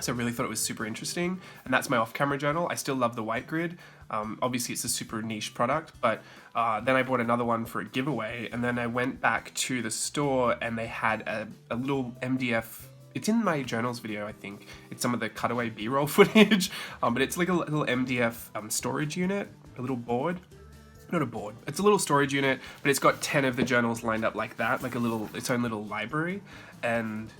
so I really thought it was super interesting, and that's my off-camera journal. I still love the white grid. Obviously it's a super niche product, but then I bought another one for a giveaway, and then I went back to the store and they had a little MDF. It's in my journals video, I think. It's some of the cutaway B-roll footage, but it's like a little MDF storage unit, a little board. Not a board, it's a little storage unit, but it's got 10 of the journals lined up like that, like its own little library, and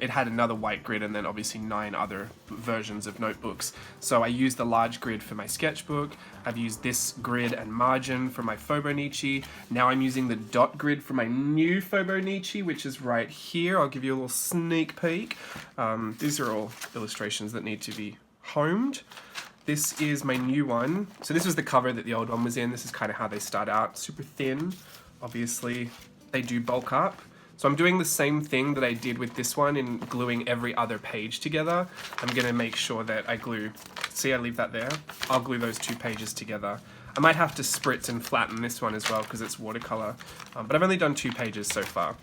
it had another white grid and then obviously 9 other versions of notebooks. So I used the large grid for my sketchbook, I've used this grid and margin for my Fauxbonichi, now I'm using the dot grid for my new Fauxbonichi, which is right here. I'll give you a little sneak peek. These are all illustrations that need to be homed. This is my new one. So this was the cover that the old one was in. This is kind of how they start out, super thin. Obviously, they do bulk up. So I'm doing the same thing that I did with this one in gluing every other page together. I'm gonna make sure that I glue, see I leave that there? I'll glue those 2 pages together. I might have to spritz and flatten this one as well because it's watercolor. But I've only done 2 pages so far.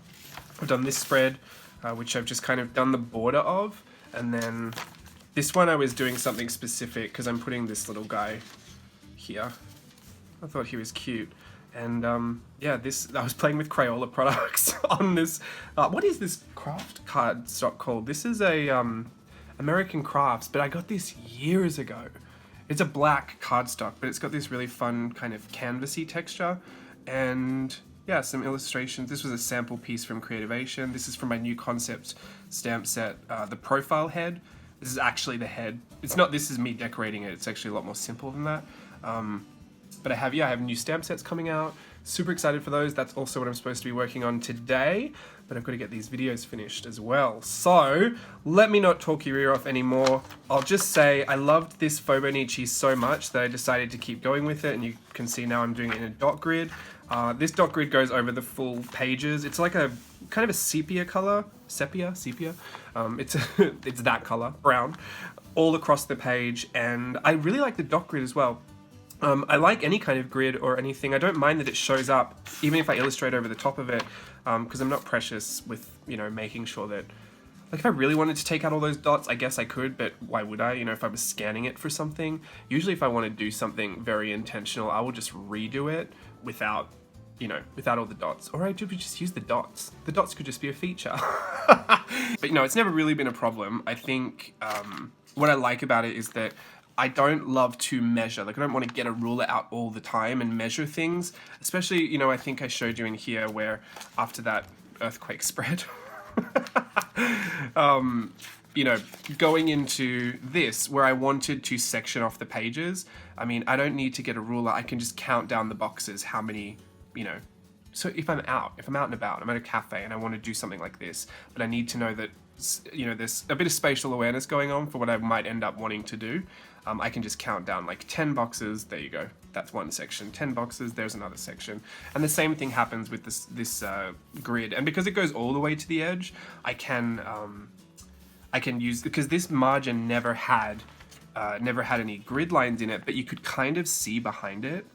I've done this spread, which I've just kind of done the border of, and then this one I was doing something specific because I'm putting this little guy here. I thought he was cute. And yeah, I was playing with Crayola products on this. What is this craft card stock called? This is a American Crafts, but I got this years ago. It's a black cardstock, but it's got this really fun kind of canvasy texture. And yeah, some illustrations. This was a sample piece from Creativation. This is from my new concept stamp set, the profile head. This is actually the head. It's not, this is me decorating it. It's actually a lot more simple than that. But I have new stamp sets coming out. Super excited for those. That's also what I'm supposed to be working on today. But I've got to get these videos finished as well. So let me not talk your ear off anymore. I'll just say I loved this Fauxbonichi so much that I decided to keep going with it. And you can see now I'm doing it in a dot grid. This dot grid goes over the full pages. It's like a kind of a sepia color. Sepia? It's that color, brown, all across the page. And I really like the dot grid as well. I like any kind of grid or anything. I don't mind that it shows up, even if I illustrate over the top of it, because I'm not precious with, making sure that, like if I really wanted to take out all those dots, I guess I could, but why would I? If I was scanning it for something. Usually if I want to do something very intentional, I will just redo it without all the dots. Or I would just use the dots. The dots could just be a feature. But it's never really been a problem. I think what I like about it is that I don't love to measure. Like I don't want to get a ruler out all the time and measure things. Especially, I think I showed you in here where after that earthquake spread, going into this where I wanted to section off the pages. I mean, I don't need to get a ruler. I can just count down the boxes, how many, So if I'm out and about, I'm at a cafe and I want to do something like this, but I need to know that, there's a bit of spatial awareness going on for what I might end up wanting to do. I can just count down like 10 boxes, there you go, that's one section, 10 boxes, there's another section. And the same thing happens with this grid. And because it goes all the way to the edge, I can use, because this margin never had any grid lines in it, but you could kind of see behind it,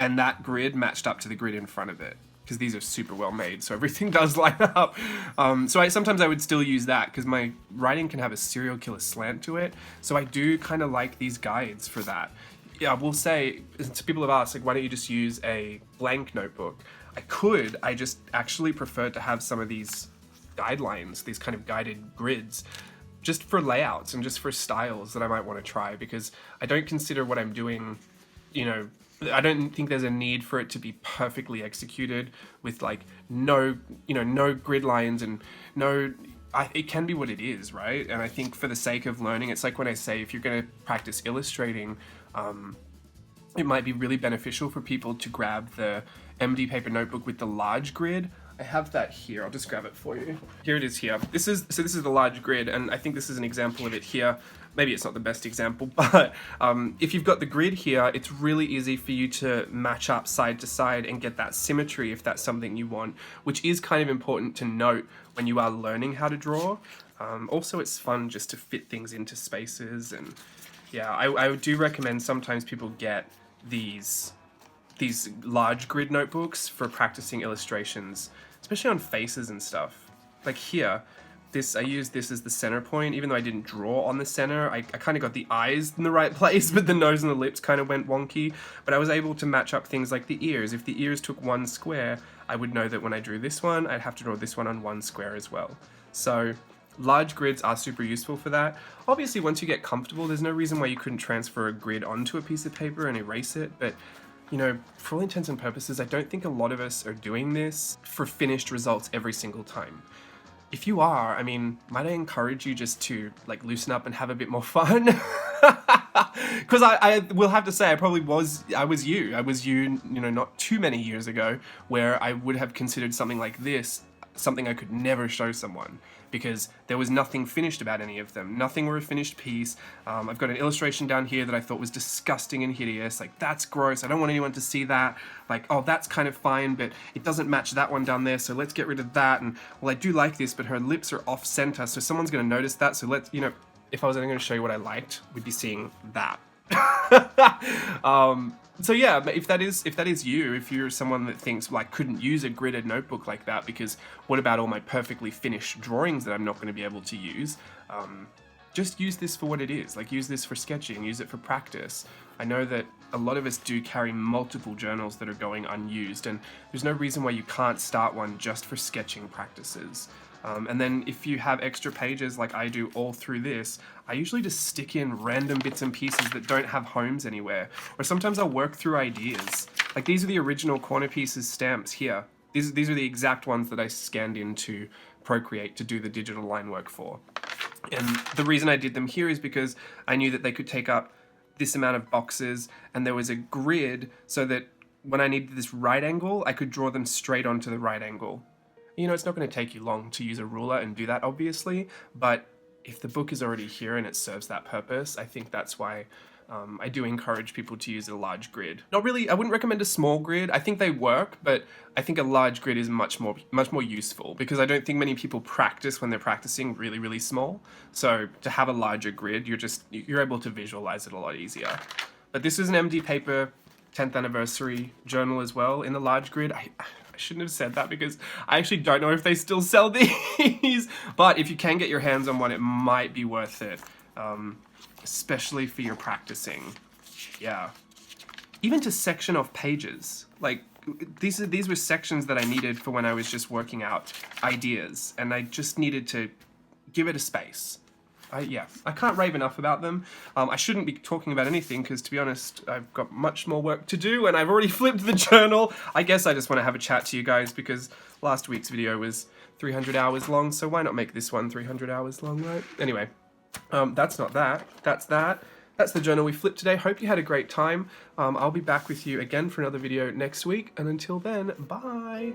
and that grid matched up to the grid in front of it. Because these are super well made, so everything does line up. So sometimes I would still use that, because my writing can have a serial killer slant to it. So I do kind of like these guides for that. Yeah, I will say, to people have asked, like, why don't you just use a blank notebook? I just actually prefer to have some of these guidelines, these kind of guided grids, just for layouts and just for styles that I might want to try, because I don't consider what I'm doing, I don't think there's a need for it to be perfectly executed with like no grid lines and it can be what it is, right? And I think for the sake of learning, it's like when I say if you're going to practice illustrating, it might be really beneficial for people to grab the MD paper notebook with the large grid. I have that here. I'll just grab it for you. Here it is here. This is the large grid, and I think this is an example of it here. maybe it's not the best example, but if you've got the grid here, it's really easy for you to match up side to side and get that symmetry if that's something you want, which is kind of important to note when you are learning how to draw. Also, it's fun just to fit things into spaces, and yeah, I do recommend sometimes people get these large grid notebooks for practicing illustrations, especially on faces and stuff. Like here, I used this as the center point, even though I didn't draw on the center. I kind of got the eyes in the right place, but the nose and the lips kind of went wonky. But I was able to match up things like the ears. If the ears took one square, I would know that when I drew this one, I'd have to draw this one on one square as well. So large grids are super useful for that. Obviously, once you get comfortable, there's no reason why you couldn't transfer a grid onto a piece of paper and erase it, but you know, for all intents and purposes, I don't think a lot of us are doing this for finished results every single time. If you are, I mean, might I encourage you just to like loosen up and have a bit more fun? Because I will have to say, I was you, you know, not too many years ago, where I would have considered something like this something I could never show someone, because there was nothing finished about any of them. Nothing were a finished piece. I've got an illustration down here that I thought was disgusting and hideous. Like, that's gross. I don't want anyone to see that. Like, oh, that's kind of fine, but it doesn't match that one down there, so let's get rid of that. And, well, I do like this, but her lips are off center, so someone's going to notice that. So let's, you know, if I was only going to show you what I liked, we'd be seeing that. So yeah, but if that is you, if you're someone that thinks, like, couldn't use a gridded notebook like that, because what about all my perfectly finished drawings that I'm not going to be able to use? Just use this for what it is. Like, use this for sketching, use it for practice. I know that a lot of us do carry multiple journals that are going unused, and there's no reason why you can't start one just for sketching practices. And then if you have extra pages like I do all through this, I usually just stick in random bits and pieces that don't have homes anywhere. Or sometimes I'll work through ideas. Like, these are the original Corner Pieces stamps here. These are the exact ones that I scanned into Procreate to do the digital line work for. And the reason I did them here is because I knew that they could take up this amount of boxes, and there was a grid so that when I needed this right angle, I could draw them straight onto the right angle. You know, it's not going to take you long to use a ruler and do that, obviously, but if the book is already here and it serves that purpose, I think that's why I do encourage people to use a large grid. Not really, I wouldn't recommend a small grid. I think they work, but I think a large grid is much more useful, because I don't think many people practice when they're practicing really, really small. So to have a larger grid, you're able to visualize it a lot easier. But this is an MD paper 10th anniversary journal as well in the large grid. I shouldn't have said that, because I actually don't know if they still sell these, but if you can get your hands on one, it might be worth it, especially for your practicing. Yeah. Even to section off pages. Like, these were sections that I needed for when I was just working out ideas, and I just needed to give it a space. Yeah, I can't rave enough about them. I shouldn't be talking about anything, because, to be honest, I've got much more work to do, and I've already flipped the journal. I guess I just want to have a chat to you guys, because last week's video was 300 hours long, so why not make this one 300 hours long, right? Anyway, that's not that. That's that. That's the journal we flipped today. Hope you had a great time. I'll be back with you again for another video next week, and until then, bye!